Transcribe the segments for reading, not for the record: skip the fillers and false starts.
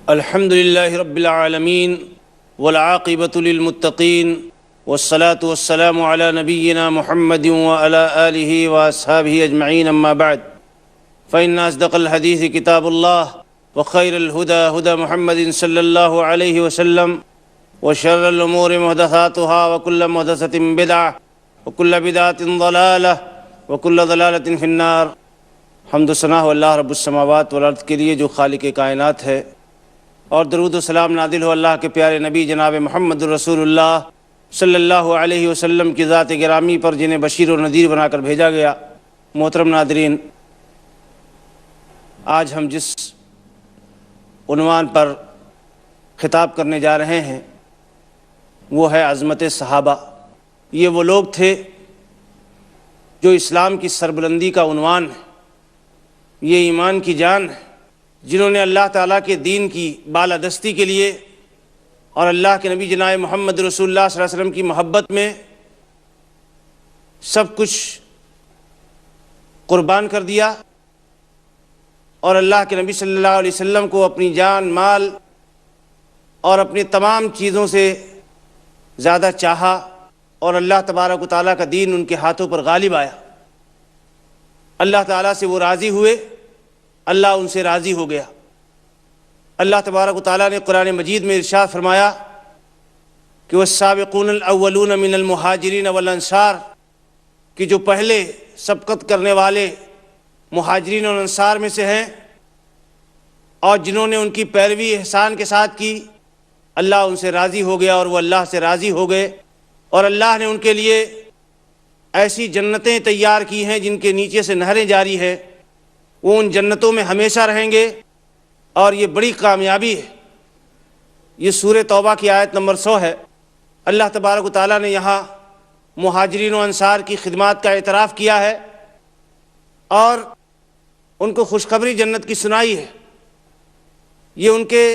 الحمد لله رب العالمين والعاقبة للمتقين والصلاة والسلام على نبينا محمد وعلى آله وأصحابه أجمعين أما بعد فإن أصدق الحديث كتاب الله وخير الهدى هدى محمد صلى الله عليه وسلم وشر الأمور محدثاتها وكل محدثة بدعة وكل بدعة ضلالة وكل ضلالة في النار۔ حمد و ثنا ہو اللہ رب السماوات والارض کے لیے جو خالق کائنات ہے، اور درود و سلام نازل ہو اللہ کے پیارے نبی جناب محمد رسول اللہ صلی اللہ علیہ وسلم کی ذات گرامی پر، جنہیں بشیر و نذیر بنا کر بھیجا گیا۔ محترم ناظرین، آج ہم جس عنوان پر خطاب کرنے جا رہے ہیں وہ ہے عظمت صحابہ۔ یہ وہ لوگ تھے جو اسلام کی سربلندی کا عنوان ہے، یہ ایمان کی جان ہے، جنہوں نے اللہ تعالیٰ کے دین کی بالادستی کے لیے اور اللہ کے نبی جناب محمد رسول اللہ صلی اللہ علیہ وسلم کی محبت میں سب کچھ قربان کر دیا، اور اللہ کے نبی صلی اللہ علیہ وسلم کو اپنی جان، مال اور اپنی تمام چیزوں سے زیادہ چاہا، اور اللہ تبارک و تعالیٰ کا دین ان کے ہاتھوں پر غالب آیا۔ اللہ تعالیٰ سے وہ راضی ہوئے، اللہ ان سے راضی ہو گیا۔ اللہ تبارک و تعالیٰ نے قرآن مجید میں ارشاد فرمایا کہ والسابقون الاولون من المہاجرین والانصار، کہ جو پہلے سبقت کرنے والے مہاجرین اور انصار میں سے ہیں، اور جنہوں نے ان کی پیروی احسان کے ساتھ کی، اللہ ان سے راضی ہو گیا اور وہ اللہ سے راضی ہو گئے۔ اور اللہ نے ان کے لیے ایسی جنتیں تیار کی ہیں جن کے نیچے سے نہریں جاری ہیں، وہ ان جنتوں میں ہمیشہ رہیں گے، اور یہ بڑی کامیابی ہے۔ یہ سورہ توبہ کی آیت نمبر 100 ہے۔ اللہ تبارک و تعالیٰ نے یہاں مہاجرین و انصار کی خدمات کا اعتراف کیا ہے اور ان کو خوشخبری جنت کی سنائی ہے۔ یہ ان کے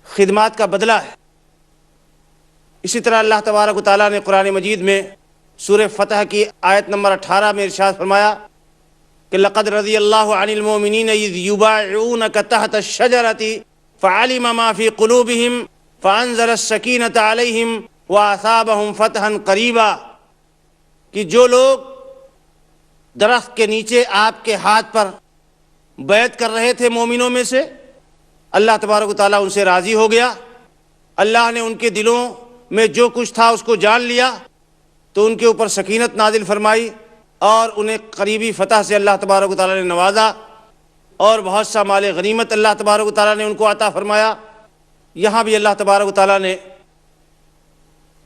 خدمات کا بدلہ ہے۔ اسی طرح اللہ تبارک و تعالیٰ نے قرآن مجید میں سورہ فتح کی آیت نمبر 18 میں ارشاد فرمایا کہ لقد رضی اللہ عن المؤمنین اذ یبایعونک تحت الشجرۃ فعلم ما فی قلوبہم فانزل السکینۃ علیہم واثابہم فتحا قریبا، کہ جو لوگ درخت کے نیچے آپ کے ہاتھ پر بیعت کر رہے تھے مومنوں میں سے، اللہ تبارک و تعالیٰ ان سے راضی ہو گیا۔ اللہ نے ان کے دلوں میں جو کچھ تھا اس کو جان لیا، تو ان کے اوپر سکینت نازل فرمائی اور انہیں قریبی فتح سے اللہ تبارک و تعالیٰ نے نوازا، اور بہت سا مال غنیمت اللہ تبارک و تعالیٰ نے ان کو عطا فرمایا۔ یہاں بھی اللہ تبارک و تعالیٰ نے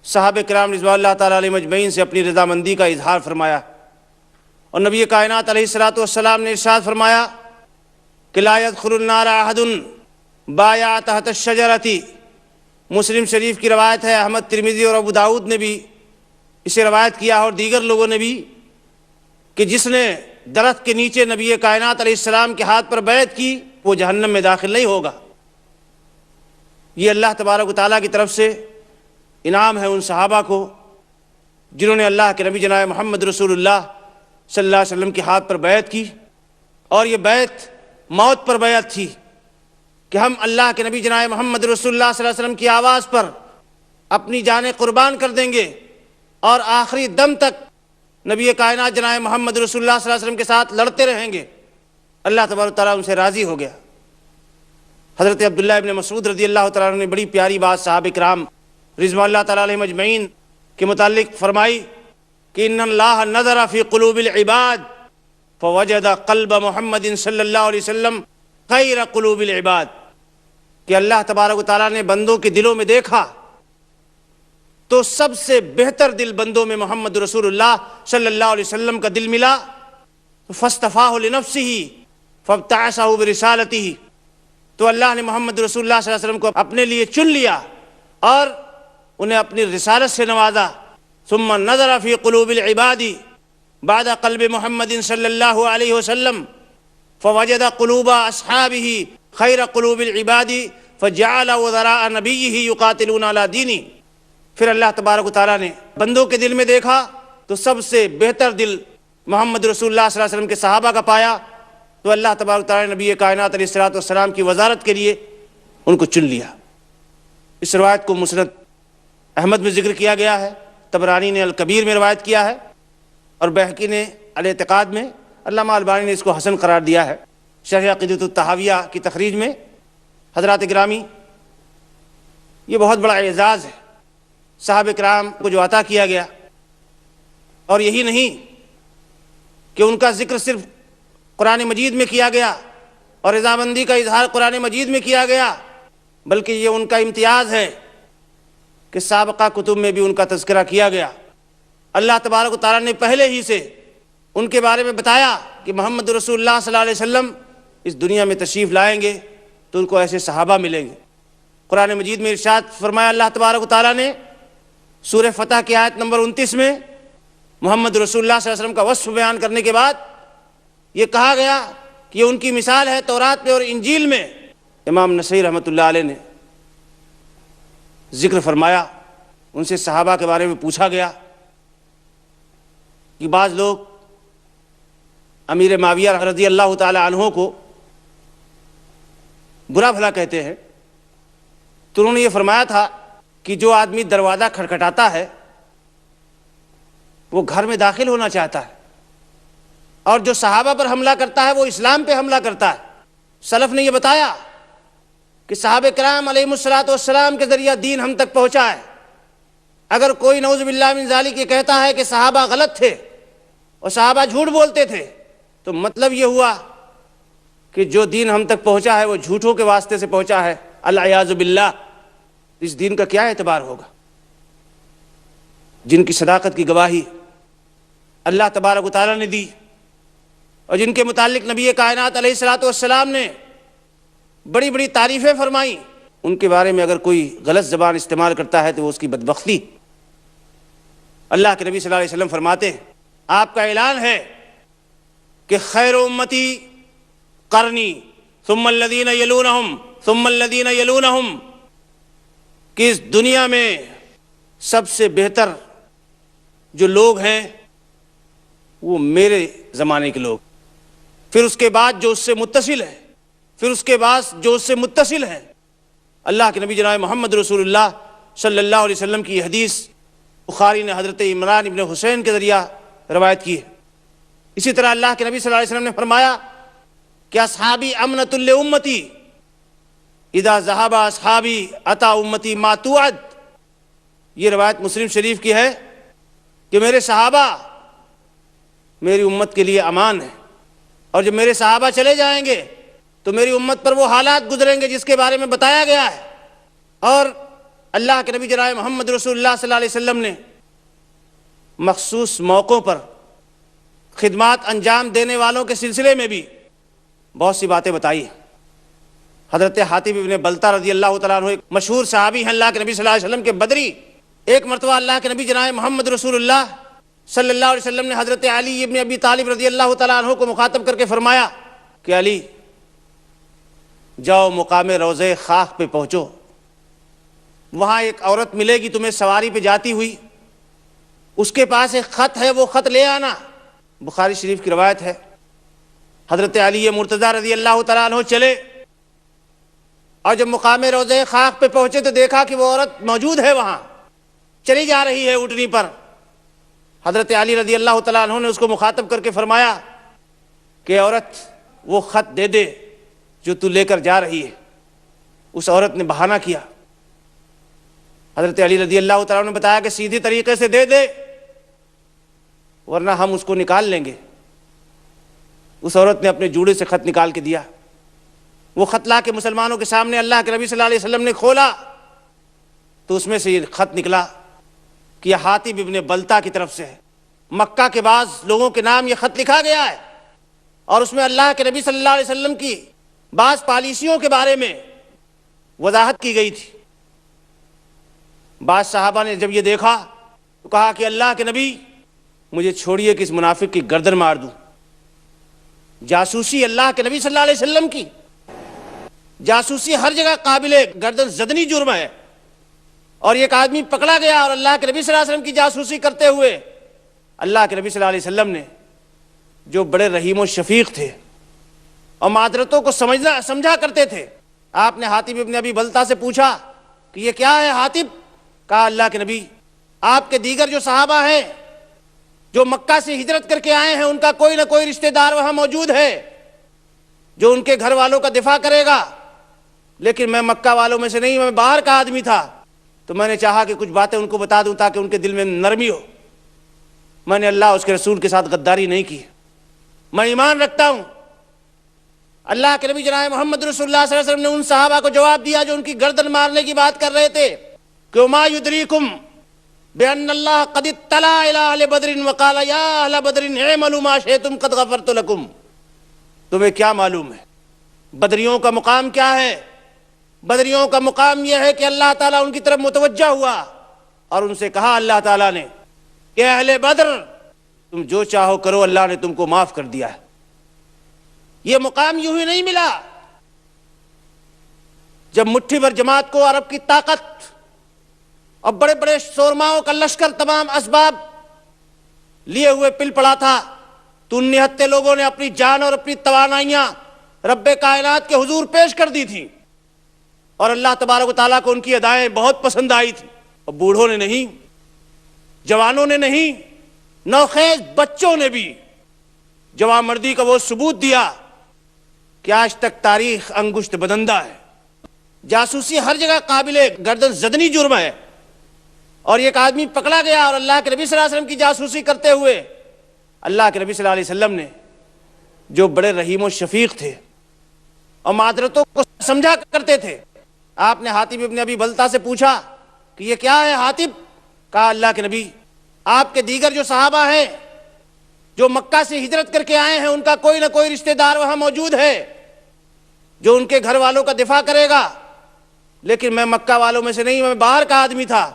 صحابہ کرام رضوان اللہ تعالیٰ علیہم اجمعین سے اپنی رضامندی کا اظہار فرمایا، اور نبی کائنات علیہ الصلوۃ والسلام نے ارشاد فرمایا کہ لا يدخل النار احد بايع تحت الشجرۃ۔ مسلم شریف کی روایت ہے، احمد، ترمذی اور ابو داؤد نے بھی اسے روایت کیا، اور دیگر لوگوں نے بھی، کہ جس نے درخت کے نیچے نبی کائنات علیہ السلام کے ہاتھ پر بیعت کی وہ جہنم میں داخل نہیں ہوگا۔ یہ اللہ تبارک و تعالیٰ کی طرف سے انعام ہے ان صحابہ کو جنہوں نے اللہ کے نبی جناب محمد رسول اللہ صلی اللہ علیہ وسلم کے ہاتھ پر بیعت کی، اور یہ بیعت موت پر بیعت تھی کہ ہم اللہ کے نبی جناب محمد رسول اللہ صلی اللہ علیہ وسلم کی آواز پر اپنی جانیں قربان کر دیں گے، اور آخری دم تک نبی کائنات جناب محمد رسول اللہ صلی اللہ علیہ وسلم کے ساتھ لڑتے رہیں گے۔ اللہ تبارک و تعالیٰ ان سے راضی ہو گیا۔ حضرت عبداللہ ابن مسعود رضی اللہ تعالیٰ عنہ نے بڑی پیاری بات صحابہ کرام رضوان اللہ تعالیٰ علیہم اجمعین کے متعلق فرمائی کہ ان اللہ نظر فی قلوب العباد فوجد قلب محمد صلی اللہ علیہ وسلم خیر قلوب العباد، کہ اللہ تبارک و تعالیٰ نے بندوں کے دلوں میں دیکھا تو سب سے بہتر دل بندوں میں محمد رسول اللہ صلی اللہ علیہ وسلم کا دل ملا، فاصطفاہ لنفسہ فابتعثہ برسالتہ، تو اللہ نے محمد رسول اللہ صلی اللہ علیہ وسلم کو اپنے لیے چن لیا اور انہیں اپنی رسالت سے نوازا۔ ثم نظر فی قلوب العباد بعد قلب محمد صلی اللہ علیہ وسلم فوجد قلوب اصحابہ خیر قلوب العباد فجعل وزراء نبیہ یقاتلون علی دینہ۔ پھر اللہ تبارک و تعالیٰ نے بندوں کے دل میں دیکھا تو سب سے بہتر دل محمد رسول اللہ صلی اللہ علیہ وسلم کے صحابہ کا پایا، تو اللہ تبارک تعالیٰ نے نبی کائنات علیہ الصلوۃ والسلام کی وزارت کے لیے ان کو چن لیا۔ اس روایت کو مسند احمد میں ذکر کیا گیا ہے، طبرانی نے الکبیر میں روایت کیا ہے، اور بہقی نے الاعتقاد میں، علامہ البانی نے اس کو حسن قرار دیا ہے۔ شرح عقیدۃ الطحاویہ کی تخریج میں حضرات گرامی، یہ بہت بڑا اعزاز ہے صحابہ کرام کو جو عطا کیا گیا، اور یہی نہیں کہ ان کا ذکر صرف قرآن مجید میں کیا گیا اور رضامندی کا اظہار قرآن مجید میں کیا گیا، بلکہ یہ ان کا امتیاز ہے کہ سابقہ کتب میں بھی ان کا تذکرہ کیا گیا۔ اللہ تبارک و تعالیٰ نے پہلے ہی سے ان کے بارے میں بتایا کہ محمد رسول اللہ صلی اللہ علیہ وسلم اس دنیا میں تشریف لائیں گے تو ان کو ایسے صحابہ ملیں گے۔ قرآن مجید میں ارشاد فرمایا اللہ تبارک و تعالیٰ نے سورہ فتح کی آیت نمبر 29 میں محمد رسول اللہ صلی اللہ علیہ وسلم کا وصف بیان کرنے کے بعد یہ کہا گیا کہ یہ ان کی مثال ہے تورات میں اور انجیل میں۔ امام نسائی رحمۃ اللہ علیہ نے ذکر فرمایا، ان سے صحابہ کے بارے میں پوچھا گیا کہ بعض لوگ امیر معاویہ رضی اللہ تعالی عنہ کو برا بھلا کہتے ہیں، تو انہوں نے یہ فرمایا تھا کہ جو آدمی دروازہ کھٹکھٹاتا ہے وہ گھر میں داخل ہونا چاہتا ہے، اور جو صحابہ پر حملہ کرتا ہے وہ اسلام پہ حملہ کرتا ہے۔ سلف نے یہ بتایا کہ صحابہ کرام علیہ الصلوۃ والسلام کے ذریعہ دین ہم تک پہنچا ہے۔ اگر کوئی نعوذ باللہ من ذالک یہ کہتا ہے کہ صحابہ غلط تھے اور صحابہ جھوٹ بولتے تھے، تو مطلب یہ ہوا کہ جو دین ہم تک پہنچا ہے وہ جھوٹوں کے واسطے سے پہنچا ہے، العیاذ باللہ۔ اس دین کا کیا اعتبار ہوگا؟ جن کی صداقت کی گواہی اللہ تبارک و تعالیٰ نے دی اور جن کے متعلق نبی کائنات علیہ الصلوۃ والسلام نے بڑی بڑی تعریفیں فرمائیں، ان کے بارے میں اگر کوئی غلط زبان استعمال کرتا ہے تو وہ اس کی بدبختی۔ اللہ کے نبی صلی اللہ علیہ وسلم فرماتے ہیں، آپ کا اعلان ہے کہ خیر امتی قرنی ثم الذین یلونہم ثم الذین یلونہم، کہ اس دنیا میں سب سے بہتر جو لوگ ہیں وہ میرے زمانے کے لوگ، پھر اس کے بعد جو اس سے متصل ہے، پھر اس کے بعد جو اس سے متصل ہے۔ اللہ کے نبی جناب محمد رسول اللہ صلی اللہ علیہ وسلم کی حدیث بخاری نے حضرت عمران ابن حسین کے ذریعہ روایت کی ہے۔ اسی طرح اللہ کے نبی صلی اللہ علیہ وسلم نے فرمایا کہ اصحابی امنۃ لامتی اذا ذهب اصحابی اتی امتی ما توعد۔ یہ روایت مسلم شریف کی ہے کہ میرے صحابہ میری امت کے لیے امان ہے، اور جب میرے صحابہ چلے جائیں گے تو میری امت پر وہ حالات گزریں گے جس کے بارے میں بتایا گیا ہے۔ اور اللہ کے نبی جناب محمد رسول اللہ صلی اللہ علیہ وسلم نے مخصوص موقعوں پر خدمات انجام دینے والوں کے سلسلے میں بھی بہت سی باتیں بتائی ہیں۔ حضرت حاتب ابن بلتہ رضی اللہ تعالیٰ عنہ ایک مشہور صحابی ہیں اللہ کے نبی صلی اللہ علیہ وسلم کے بدری۔ ایک مرتبہ اللہ کے نبی جناب محمد رسول اللہ صلی اللہ علیہ وسلم نے حضرت علی ابن ابی طالب رضی اللہ تعالیٰ عنہ کو مخاطب کر کے فرمایا کہ علی جاؤ مقام روضہ خاک پہ پہنچو، وہاں ایک عورت ملے گی تمہیں سواری پہ جاتی ہوئی، اس کے پاس ایک خط ہے، وہ خط لے آنا۔ بخاری شریف کی روایت ہے۔ حضرت علی مرتضیٰ رضی اللہ تعالیٰ عنہ چلے، اور جب مقام روضہ خاک پہ پہنچے تو دیکھا کہ وہ عورت موجود ہے، وہاں چلی جا رہی ہے اونٹنی پر۔ حضرت علی رضی اللہ تعالیٰ عنہ نے اس کو مخاطب کر کے فرمایا کہ عورت وہ خط دے دے جو تو لے کر جا رہی ہے۔ اس عورت نے بہانہ کیا۔ حضرت علی رضی اللہ تعالیٰ عنہ نے بتایا کہ سیدھی طریقے سے دے دے ورنہ ہم اس کو نکال لیں گے۔ اس عورت نے اپنے جوڑے سے خط نکال کے دیا۔ وہ خط لا کے مسلمانوں کے سامنے اللہ کے نبی صلی اللہ علیہ وسلم نے کھولا تو اس میں سے یہ خط نکلا کہ یہ حاتب ابن بلتہ کی طرف سے ہے۔ مکہ کے بعض لوگوں کے نام یہ خط لکھا گیا ہے، اور اس میں اللہ کے نبی صلی اللہ علیہ وسلم کی بعض پالیسیوں کے بارے میں وضاحت کی گئی تھی۔ بعض صحابہ نے جب یہ دیکھا تو کہا کہ اللہ کے نبی مجھے چھوڑیے کہ اس منافق کی گردن مار دوں۔ جاسوسی اللہ کے نبی صلی اللہ علیہ وسلم کی جاسوسی ہر جگہ قابل گردن زدنی جرم ہے، اور ایک آدمی پکڑا گیا اور اللہ کے نبی صلی اللہ علیہ وسلم کی جاسوسی کرتے ہوئے اللہ کے نبی صلی اللہ علیہ وسلم نے جو بڑے رحیم و شفیق تھے اور معذرتوں کو سمجھا کرتے تھے۔ آپ نے حاتب ابن ابی بلتہ سے پوچھا کہ یہ کیا ہے حاتب؟ کہا اللہ کے نبی، آپ کے دیگر جو صحابہ ہیں جو مکہ سے ہجرت کر کے آئے ہیں، ان کا کوئی نہ کوئی رشتہ دار وہاں موجود ہے جو ان کے گھر والوں کا دفاع کرے گا، لیکن میں مکہ والوں میں سے نہیں، میں باہر کا آدمی تھا، تو میں نے چاہا کہ کچھ باتیں ان کو بتا دوں تاکہ ان کے دل میں نرمی ہو۔ میں نے اللہ اس کے رسول کے ساتھ غداری نہیں کی، میں ایمان رکھتا ہوں۔ اللہ کے نبی جناب محمد رسول اللہ صلی اللہ علیہ وسلم نے ان صحابہ کو جواب دیا جو ان کی گردن مارنے کی بات کر رہے تھے کہ وما یدریکم بأن اللہ قد اطلع الی اہل بدر وقال یا اہل بدر اعملوا ما شئتم قد غفرت لکم۔ تمہیں کیا معلوم ہے بدریوں کا مقام کیا ہے؟ بدریوں کا مقام یہ ہے کہ اللہ تعالیٰ ان کی طرف متوجہ ہوا اور ان سے کہا اللہ تعالیٰ نے کہ اہل بدر تم جو چاہو کرو، اللہ نے تم کو معاف کر دیا ہے۔ یہ مقام یوں ہی نہیں ملا۔ جب مٹھی بھر جماعت کو عرب کی طاقت اور بڑے بڑے سورماؤں کا لشکر تمام اسباب لیے ہوئے پل پڑا تھا، تو ان نہتے لوگوں نے اپنی جان اور اپنی توانائیاں رب کائنات کے حضور پیش کر دی تھی، اور اللہ تبارک و تعالیٰ کو ان کی ادائیں بہت پسند آئی تھی۔ اور بوڑھوں نے نہیں، جوانوں نے نہیں، نوخیز بچوں نے بھی جوان مردی کا وہ ثبوت دیا کہ آج تک تاریخ انگشت بدندہ ہے۔ جاسوسی ہر جگہ قابل گردن زدنی جرم ہے، اور ایک آدمی پکڑا گیا اور اللہ کے نبی صلی اللہ علیہ وسلم کی جاسوسی کرتے ہوئے اللہ کے نبی صلی اللہ علیہ وسلم نے، جو بڑے رحیم و شفیق تھے اور معذرتوں کو سمجھا کرتے تھے، آپ نے حاتب ابن ابی بلتہ سے پوچھا کہ یہ کیا ہے حاتب؟ کہا اللہ کے نبی، آپ کے دیگر جو صحابہ ہیں جو مکہ سے ہجرت کر کے آئے ہیں، ان کا کوئی نہ کوئی رشتہ دار وہاں موجود ہے جو ان کے گھر والوں کا دفاع کرے گا، لیکن میں مکہ والوں میں سے نہیں، میں باہر کا آدمی تھا،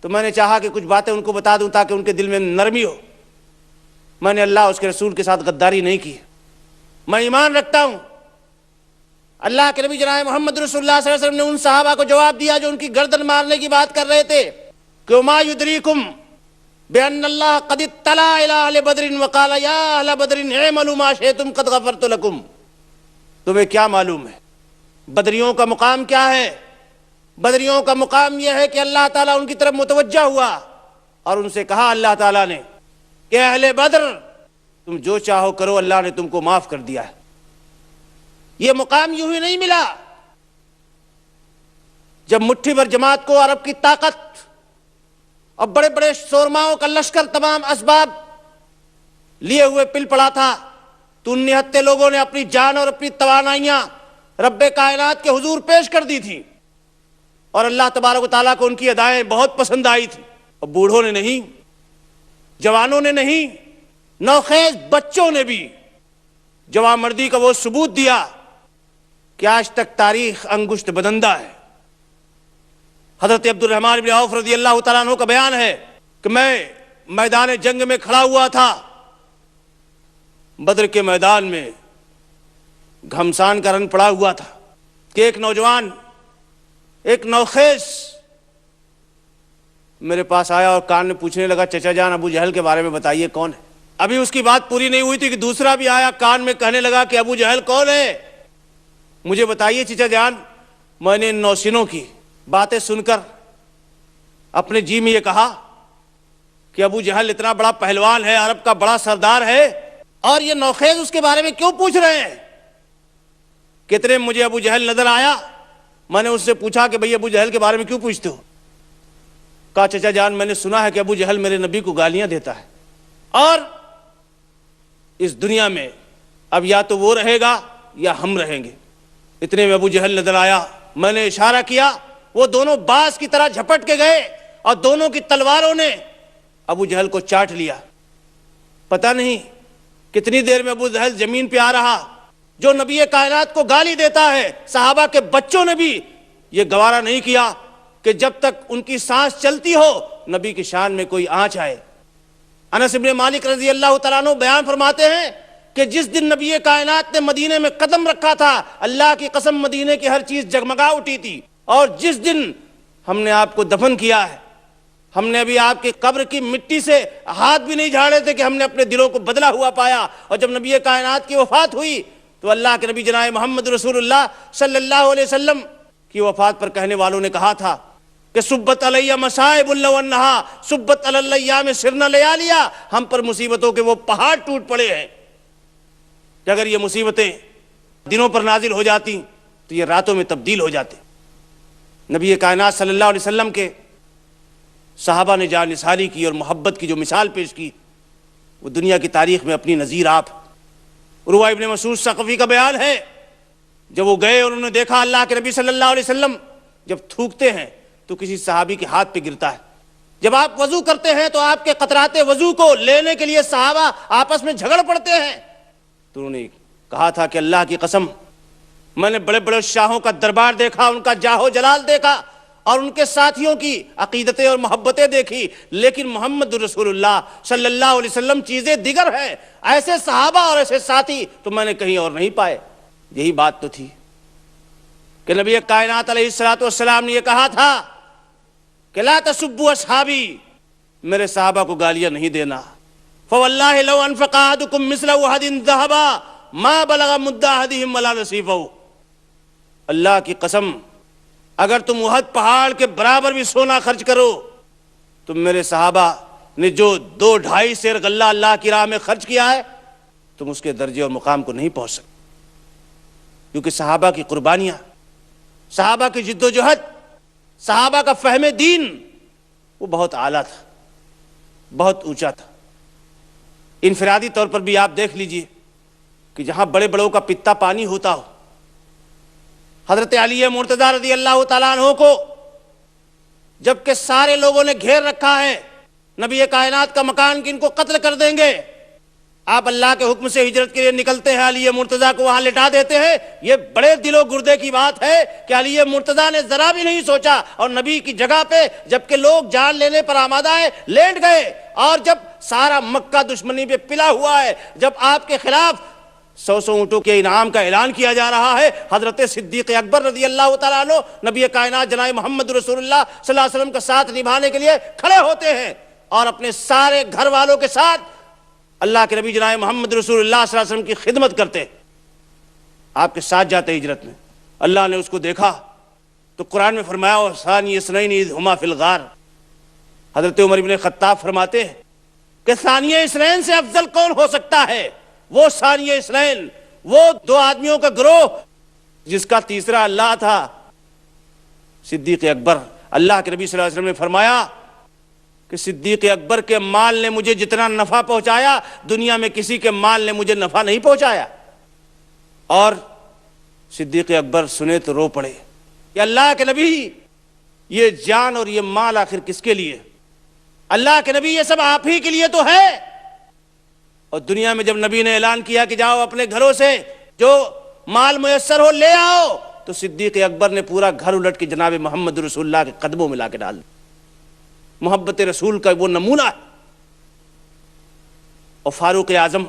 تو میں نے چاہا کہ کچھ باتیں ان کو بتا دوں تاکہ ان کے دل میں نرمی ہو۔ میں نے اللہ اس کے رسول کے ساتھ غداری نہیں کی، میں ایمان رکھتا ہوں۔ اللہ کے نبی جناب محمد رسول اللہ صلی اللہ علیہ وسلم نے ان صحابہ کو جواب دیا جو ان کی گردن مارنے کی بات کر رہے تھے کہ وما یدریکم بأن اللہ قد اطلع الی اہل بدر وقال یا اہل بدر اعملوا ما شئتم قد غفرت لکم۔ تمہیں کیا معلوم ہے بدریوں کا مقام کیا ہے؟ بدریوں کا مقام یہ ہے کہ اللہ تعالیٰ ان کی طرف متوجہ ہوا اور ان سے کہا اللہ تعالیٰ نے کہ اہل بدر تم جو چاہو کرو، اللہ نے تم کو معاف کر دیا ہے۔ یہ مقام یوں ہی نہیں ملا۔ جب مٹھی بھر جماعت کو عرب کی طاقت اور بڑے بڑے سورماؤں کا لشکر تمام اسباب لیے ہوئے پل پڑا تھا، تو ان نہتے لوگوں نے اپنی جان اور اپنی توانائیاں رب کائنات کے حضور پیش کر دی تھی، اور اللہ تبارک و تعالیٰ کو ان کی ادائیں بہت پسند آئی تھی۔ اور بوڑھوں نے نہیں، جوانوں نے نہیں، نوخیز بچوں نے بھی جوان مردی کا وہ ثبوت دیا کہ آج تک تاریخ انگشت بدندہ ہے۔ حضرت عبد الرحمن بن عوف رضی اللہ تعالیٰ عنہ کا بیان ہے کہ میں میدان جنگ میں کھڑا ہوا تھا، بدر کے میدان میں گھمسان کا رنگ پڑا ہوا تھا کہ ایک نوجوان، ایک نوخیز میرے پاس آیا اور کان میں پوچھنے لگا چچا جان ابو جہل کے بارے میں بتائیے کون ہے۔ ابھی اس کی بات پوری نہیں ہوئی تھی کہ دوسرا بھی آیا، کان میں کہنے لگا کہ ابو جہل کون ہے، مجھے بتائیے چچا جان۔ میں نے ان نوسینوں کی باتیں سن کر اپنے جی میں یہ کہا کہ ابو جہل اتنا بڑا پہلوان ہے، عرب کا بڑا سردار ہے، اور یہ نوخیز اس کے بارے میں کیوں پوچھ رہے ہیں؟ کتنے مجھے ابو جہل نظر آیا، میں نے اس سے پوچھا کہ بھئی ابو جہل کے بارے میں کیوں پوچھتے ہو؟ کہا چچا جان میں نے سنا ہے کہ ابو جہل میرے نبی کو گالیاں دیتا ہے، اور اس دنیا میں اب یا تو وہ رہے گا یا ہم رہیں گے۔ اتنے میں ابو جہل نظر آیا، میں نے اشارہ کیا، وہ دونوں باز کی طرح جھپٹ کے گئے اور دونوں کی تلواروں نے ابو جہل کو چاٹ لیا۔ پتہ نہیں کتنی دیر میں ابو جہل زمین پہ آ رہا، جو نبی کائنات کو گالی دیتا ہے۔ صحابہ کے بچوں نے بھی یہ گوارا نہیں کیا کہ جب تک ان کی سانس چلتی ہو نبی کی شان میں کوئی آنچ آئے۔ انس بن مالک رضی اللہ تعالیٰ عنہ بیان فرماتے ہیں کہ جس دن نبی کائنات نے مدینے میں قدم رکھا تھا، اللہ کی قسم مدینے کی ہر چیز جگمگا اٹھی تھی، اور جس دن ہم نے آپ کو دفن کیا ہے، ہم نے ابھی آپ کی قبر کی مٹی سے ہاتھ بھی نہیں جھاڑے تھے کہ ہم نے اپنے دلوں کو بدلا ہوا پایا، اور جب نبی کائنات کی وفات ہوئی تو اللہ کے نبی جناب محمد رسول اللہ صلی اللہ علیہ وسلم کی وفات پر کہنے والوں نے کہا تھا کہ سبت علیہ مصائب لو انہا سبت علی الایام سرنا لیالیا، ہم پر مصیبتوں کے وہ پہاڑ ٹوٹ پڑے ہیں کہ اگر یہ مصیبتیں دنوں پر نازل ہو جاتی تو یہ راتوں میں تبدیل ہو جاتے۔ نبی کائنات صلی اللہ علیہ وسلم کے صحابہ نے جان نثاری کی اور محبت کی جو مثال پیش کی، وہ دنیا کی تاریخ میں اپنی نظیر آپ۔ عروہ ابن مسعود ثقفی کا بیان ہے، جب وہ گئے اور انہوں نے دیکھا اللہ کے نبی صلی اللہ علیہ وسلم جب تھوکتے ہیں تو کسی صحابی کے ہاتھ پہ گرتا ہے، جب آپ وضو کرتے ہیں تو آپ کے قطرات وضو کو لینے کے لیے صحابہ آپس میں جھگڑ پڑتے ہیں۔ تو انہوں نے کہا تھا کہ اللہ کی قسم، میں نے بڑے بڑے شاہوں کا دربار دیکھا، ان کا جاہ و جلال دیکھا اور ان کے ساتھیوں کی عقیدتیں اور محبتیں دیکھی، لیکن محمد رسول اللہ صلی اللہ علیہ وسلم چیزیں دیگر ہیں، ایسے صحابہ اور ایسے ساتھی تو میں نے کہیں اور نہیں پائے۔ یہی بات تو تھی کہ نبی کائنات علیہ الصلوۃ والسلام نے یہ کہا تھا کہ لا تسبوا اصحابی، میرے صحابہ کو گالیاں نہیں دینا، فواللہ لو انفق احدکم مثل احد ذهبا ما بلغ مد احدهم ولا نصیفہ، اللہ کی قسم اگر تم احد پہاڑ کے برابر بھی سونا خرچ کرو تو میرے صحابہ نے جو 2-2.5 سیر غلہ اللہ کی راہ میں خرچ کیا ہے تم اس کے درجے اور مقام کو نہیں پہنچ سکتے، کیونکہ صحابہ کی قربانیاں، صحابہ کی جد و جہد، صحابہ کا فہم دین وہ بہت اعلیٰ تھا، بہت اونچا تھا۔ انفرادی طور پر بھی آپ دیکھ لیجئے کہ جہاں بڑے بڑوں کا پتا پانی ہوتا ہو، حضرت علی مرتضیٰ رضی اللہ تعالیٰ عنہ کو جبکہ سارے لوگوں نے گھیر رکھا ہے نبی کائنات کا مکان کہ ان کو قتل کر دیں گے، آپ اللہ کے حکم سے ہجرت کے لیے نکلتے ہیں، علی مرتضیٰ کو وہاں لٹا دیتے ہیں۔ یہ بڑے دل و گردے کی بات ہے کہ علی مرتضیٰ نے ذرا بھی نہیں سوچا اور نبی کی جگہ پہ جبکہ لوگ جان لینے پر آمادہ ہیں لیٹ گئے، اور جب سارا مکہ دشمنی پہ پلا ہوا ہے، جب آپ کے خلاف 100 اونٹوں کے انعام کا اعلان کیا جا رہا ہے، حضرت صدیق اکبر رضی اللہ تعالیٰ عنہ نبی کائنات جناب محمد رسول اللہ صلی اللہ علیہ وسلم کا ساتھ نبھانے کے لیے کھڑے ہوتے ہیں اور اپنے سارے گھر والوں کے ساتھ اللہ کے نبی جناب محمد رسول اللہ صلی اللہ علیہ وسلم کی خدمت کرتے، آپ کے ساتھ جاتے ہجرت میں۔ اللہ نے اس کو دیکھا تو قرآن میں فرمایا ثانی اثنین اذ ہما فی الغار، حضرت عمر بن خطاب فرماتے ہیں کہ ثانیہ اثنین سے افضل کون ہو سکتا ہے؟ وہ ثانیہ اثنین، وہ 2 آدمیوں کا گروہ جس کا تیسرا اللہ تھا، صدیق اکبر۔ اللہ کے نبی صلی اللہ علیہ وسلم نے فرمایا کہ صدیق اکبر کے مال نے مجھے جتنا نفع پہنچایا دنیا میں کسی کے مال نے مجھے نفع نہیں پہنچایا۔ اور صدیق اکبر سنے تو رو پڑے کہ اللہ کے نبی یہ جان اور یہ مال آخر کس کے لیے؟ اللہ کے نبی یہ سب آپ ہی کے لیے تو ہے۔ اور دنیا میں جب نبی نے اعلان کیا کہ جاؤ اپنے گھروں سے جو مال میسر ہو لے آؤ، تو صدیق اکبر نے پورا گھر الٹ کے جناب محمد رسول اللہ کے قدموں میں لا کے ڈال دیا۔ محبت رسول کا وہ نمونہ ہے۔ اور فاروق اعظم،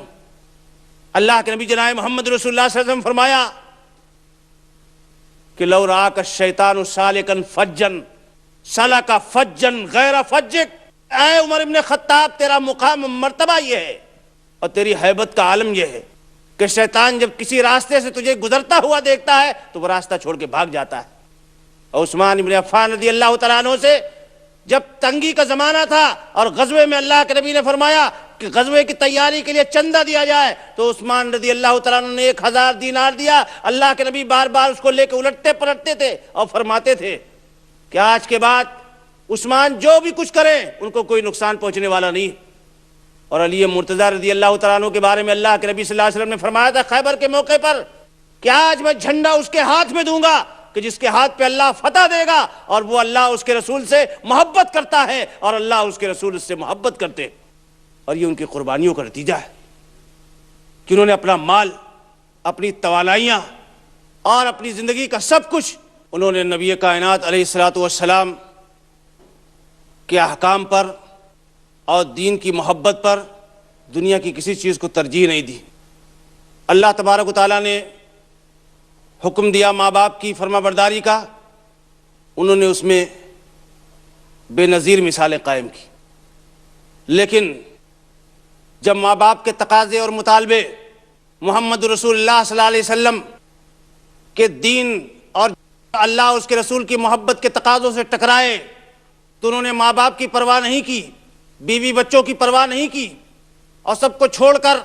اللہ کے نبی جناب محمد رسول اللہ صلی اللہ علیہ وسلم فرمایا کہ لو راک الشیطان سالکا فجا سلک فجا غیر فجک، اے عمر ابن خطاب تیرا مقام مرتبہ یہ ہے اور تیری ہیبت کا عالم یہ ہے کہ شیطان جب کسی راستے سے تجھے گزرتا ہوا دیکھتا ہے تو وہ راستہ چھوڑ کے بھاگ جاتا ہے۔ اور عثمان بن عفان رضی اللہ تعالیٰ عنہ سے جب تنگی کا زمانہ تھا اور غزوے میں اللہ کے نبی نے فرمایا کہ غزوے کی تیاری کے لیے چندہ دیا جائے، تو عثمان رضی اللہ تعالیٰ عنہ نے 1000 دینار دیا۔ اللہ کے نبی بار بار اس کو لے کے الٹتے پلٹتے تھے اور فرماتے تھے کہ آج کے بعد عثمان جو بھی کچھ کریں ان کو کوئی نقصان پہنچنے والا نہیں۔ اور علی مرتضیٰ رضی اللہ تعالیٰ عنہ کے بارے میں اللہ کے نبی صلی اللہ علیہ وسلم نے فرمایا تھا خیبر کے موقع پر کہ آج میں جھنڈا اس کے ہاتھ میں دوں گا کہ جس کے ہاتھ پہ اللہ فتح دے گا، اور وہ اللہ اس کے رسول سے محبت کرتا ہے اور اللہ اس کے رسول سے محبت کرتے ہیں۔ اور یہ ان کی قربانیوں کا نتیجہ ہے کہ انہوں نے اپنا مال، اپنی توانائیاں اور اپنی زندگی کا سب کچھ انہوں نے نبی کائنات علیہ الصلوۃ والسلام کے احکام پر اور دین کی محبت پر دنیا کی کسی چیز کو ترجیح نہیں دی۔ اللہ تبارک و تعالیٰ نے حکم دیا ماں باپ کی فرما برداری کا، انہوں نے اس میں بے نظیر مثالیں قائم کی، لیکن جب ماں باپ کے تقاضے اور مطالبے محمد رسول اللہ صلی اللہ علیہ وسلم کے دین اور اللہ اس کے رسول کی محبت کے تقاضوں سے ٹکرائے تو انہوں نے ماں باپ کی پرواہ نہیں کی، بیوی بچوں کی پرواہ نہیں کی، اور سب کو چھوڑ کر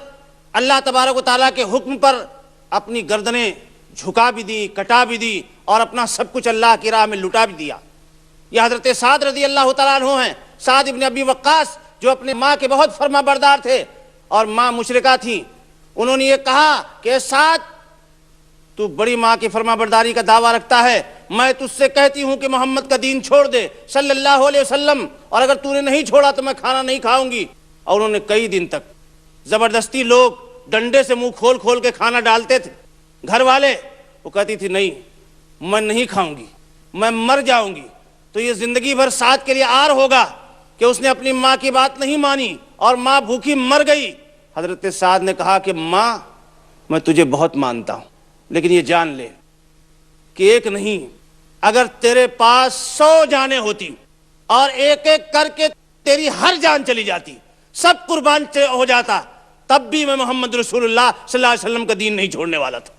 اللہ تبارک و تعالیٰ کے حکم پر اپنی گردنیں جھکا بھی دی، کٹا بھی دی، اور اپنا سب کچھ اللہ کی راہ میں لٹا بھی دیا۔ یہ حضرت سعد رضی اللہ تعالیٰ عنہ ہیں، سعد ابن ابی وقاص، جو اپنے ماں کے بہت فرما بردار تھے اور ماں مشرکہ تھیں۔ انہوں نے یہ کہا کہ سعد، تو بڑی ماں کی فرما برداری کا دعویٰ رکھتا ہے، میں تجھ سے کہتی ہوں کہ محمد کا دین چھوڑ دے صلی اللہ علیہ وسلم، اور اگر تو نے نہیں چھوڑا تو میں کھانا نہیں کھاؤں گی۔ اور انہوں نے کئی دن تک زبردستی لوگ ڈنڈے سے منہ کھول کھول کے کھانا ڈالتے تھے، گھر والے، وہ کہتی تھی نہیں میں نہیں کھاؤں گی، میں مر جاؤں گی۔ تو یہ زندگی بھر سعد کے لیے عار ہوگا کہ اس نے اپنی ماں کی بات نہیں مانی اور ماں بھوکی مر گئی۔ حضرت سعد نے کہا کہ ماں، میں تجھے بہت مانتا ہوں، لیکن یہ جان لے کہ ایک نہیں، اگر تیرے پاس 100 جانیں ہوتی اور ایک ایک کر کے تیری ہر جان چلی جاتی، سب قربان ہو جاتا، تب بھی میں محمد رسول اللہ صلی اللہ علیہ وسلم کا دین نہیں چھوڑنے والا تھا۔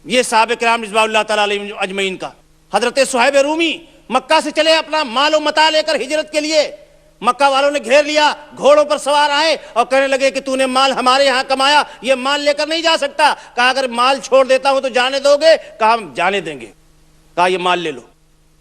یہ صحابہ کرام رضوان اللہ تعالیٰ علیہم اجمعین کا۔ حضرت صہیب رومی مکہ سے چلے اپنا مال و متاع لے کر ہجرت کے لیے، مکہ والوں نے گھیر لیا، گھوڑوں پر سوار آئے اور کہنے لگے کہ تو نے مال ہمارے یہاں کمایا، یہ مال لے کر نہیں جا سکتا۔ کہا اگر مال چھوڑ دیتا ہوں تو جانے دو گے؟ کہا ہم جانے دیں گے۔ کہا یہ مال لے لو۔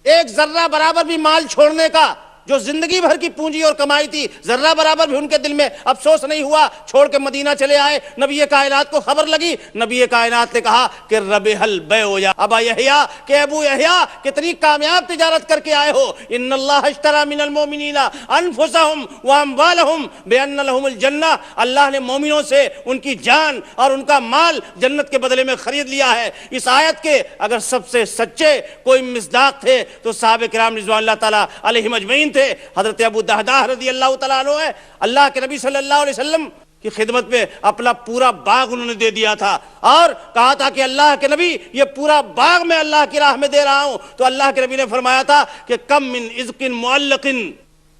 ایک ذرہ برابر بھی مال چھوڑنے کا، جو زندگی بھر کی پونجی اور کمائی تھی، ذرہ برابر بھی ان کے دل میں افسوس نہیں ہوا۔ چھوڑ کے مدینہ چلے آئے، نبی کائنات کو خبر لگی، نبی کائنات نے کہا کہ ربح البیع یا ابا یحییٰ، کہ ابو یحییٰ کتنی کامیاب تجارت کر کے آئے ہو۔ ان اللہ اشتری من المؤمنین انفسهم واموالهم بان لهم الجنہ، اللہ نے مومنوں سے ان کی جان اور ان کا مال جنت کے بدلے میں خرید لیا ہے۔ اس آیت کے اگر سب سے سچے کوئی مصداق تھے تو صحابہ کرام رضوان اللہ تعالیٰ علیہم اجمعین تھے۔ حضرت ابو دہدہ رضی اللہ تعالیٰ عنہ ہے، اللہ کے نبی صلی اللہ علیہ وسلم کی خدمت میں اپنا پورا باغ انہوں نے دے دیا تھا، اور کہا تھا کہ اللہ کے نبی یہ پورا باغ میں اللہ کی راہ میں دے رہا ہوں۔ تو اللہ کے نبی نے فرمایا تھا کہ کم من عزق معلق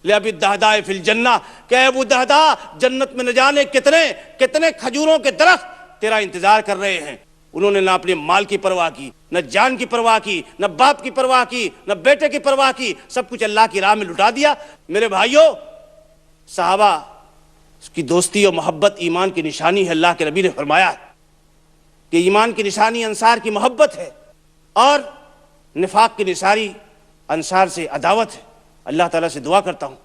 لأبی الدہداء فی الجنہ، کہ ابو دہدہ جنت میں نہ جانے کتنے کھجوروں کے درخت تیرا انتظار کر رہے ہیں۔ انہوں نے نہ اپنے مال کی پرواہ کی، نہ جان کی پرواہ کی، نہ باپ کی پرواہ کی، نہ بیٹے کی پرواہ کی، سب کچھ اللہ کی راہ میں لٹا دیا۔ میرے بھائیوں، صحابہ کی دوستی اور محبت ایمان کی نشانی ہے۔ اللہ کے نبی نے فرمایا کہ ایمان کی نشانی انصار کی محبت ہے، اور نفاق کی نشانی انصار سے عداوت ہے۔ اللہ تعالیٰ سے دعا کرتا ہوں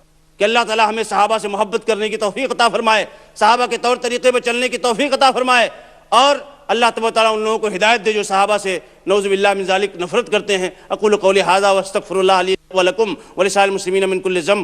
کہ اللہ تعالیٰ ہمیں صحابہ سے محبت کرنے کی توفیق عطا فرمائے، صحابہ کے طور طریقے پہ چلنے کی توفیق عطا فرمائے، اور اللہ تبارک و تعالیٰ ان لوگوں کو ہدایت دے جو صحابہ سے نعوذ باللہ من ذالک نفرت کرتے ہیں۔ اقول قولی ھذا واستغفر اللہ لی ولکم ولسائر المسلمین من کل ذنب۔